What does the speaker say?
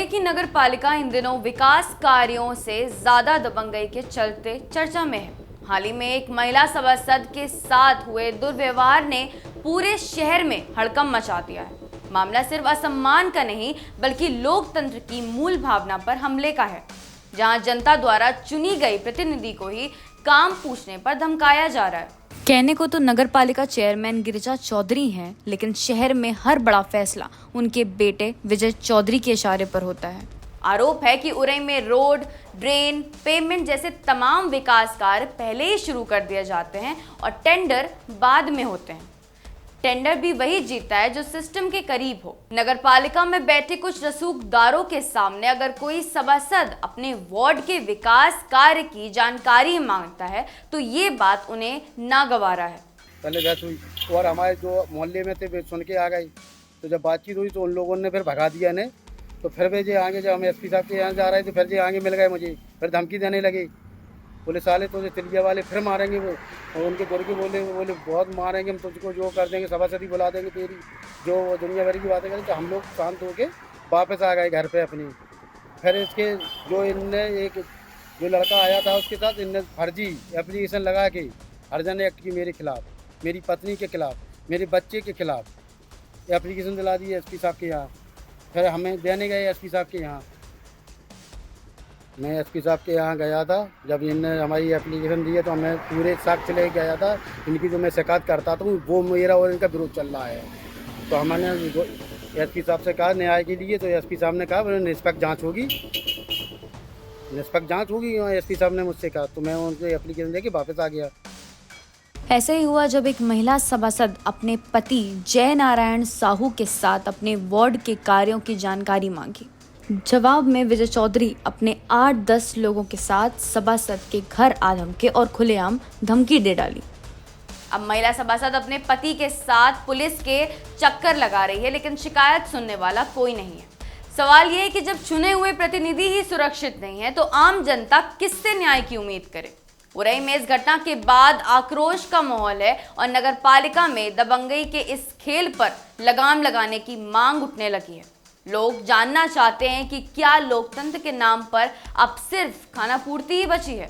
उरई की नगर पालिका इन दिनों विकास कार्यों से ज्यादा दबंगई के चलते चर्चा में है। हाल ही में एक महिला सभासद के साथ हुए दुर्व्यवहार ने पूरे शहर में हड़कंप मचा दिया है। मामला सिर्फ असम्मान का नहीं बल्कि लोकतंत्र की मूल भावना पर हमले का है, जहां जनता द्वारा चुनी गई प्रतिनिधि को ही काम पूछने पर धमकाया जा रहा है। कहने को तो नगर पालिका चेयरमैन गिरिजा चौधरी हैं, लेकिन शहर में हर बड़ा फैसला उनके बेटे विजय चौधरी के इशारे पर होता है। आरोप है कि उरई में रोड, ड्रेन, पेमेंट जैसे तमाम विकास कार्य पहले ही शुरू कर दिए जाते हैं और टेंडर बाद में होते हैं। टेंडर भी वही जीता है जो सिस्टम के करीब हो। नगर पालिका में बैठे कुछ रसूखदारों के सामने अगर कोई सभासद अपने वार्ड के विकास कार्य की जानकारी मांगता है तो ये बात उन्हें नागवारा है। पहले बहस हुई और हमारे जो मोहल्ले में थे वे सुन के आ गए, तो जब बातचीत हुई तो उन लोगों ने फिर भगा दिया इन्हें। तो फिर वे जो आगे जब हम एसपी साहब के यहाँ जा रहे थे फिर जो आगे मिल गए मुझे, फिर धमकी देने लगे पुलिस वाले, तो तिलिया वाले फिर मारेंगे वो, और उनके गुर के बोले बहुत मारेंगे हम तुझको, जो कर देंगे सभासदी बुला देंगे तेरी, जो दुनिया भर की बातें करें। तो हम लोग शांत होकर वापस आ गए घर पे अपनी। फिर इसके जो इनने एक जो लड़का आया था उसके साथ इनने फर्जी एप्लीकेशन लगा के हरजन एक्ट की मेरे खिलाफ, मेरी पत्नी के खिलाफ, मेरे बच्चे के खिलाफ एप्लीकेशन दिला दी एसपी साहब के यहाँ। फिर हमें देने गए एसपी साहब के यहाँ। मैं एसपी साहब के यहाँ गया था, जब इनने हमारी एप्लीकेशन दी है तो मैं पूरे साक्ष्य ले गया था। इनकी जो मैं शिकायत करता था वो मेरा और इनका विरोध चल रहा है। तो हमने एसपी साहब से कहा न्याय के लिए, तो एसपी साहब ने कहा निष्पक्ष जांच होगी, निष्पक्ष जांच होगी। एसपी साहब ने मुझसे कहा, तो मैं उनको एप्लीकेशन दे के वापस आ गया। ऐसे ही हुआ जब एक महिला सभासद अपने पति जय नारायण साहू के साथ अपने वार्ड के कार्यों की जानकारी मांगी। जवाब में विजय चौधरी अपने 8-10 लोगों के साथ सभासद के घर आ धमके और खुलेआम धमकी दे डाली। अब महिला सभासद अपने पति के साथ पुलिस के चक्कर लगा रही है, लेकिन शिकायत सुनने वाला कोई नहीं है। सवाल ये है कि जब चुने हुए प्रतिनिधि ही सुरक्षित नहीं है तो आम जनता किससे न्याय की उम्मीद करे। उरई में इस घटना के बाद आक्रोश का माहौल है और नगर पालिका में दबंगई के इस खेल पर लगाम लगाने की मांग उठने लगी है। लोग जानना चाहते हैं कि क्या लोकतंत्र के नाम पर अब सिर्फ खाना पूर्ति ही बची है।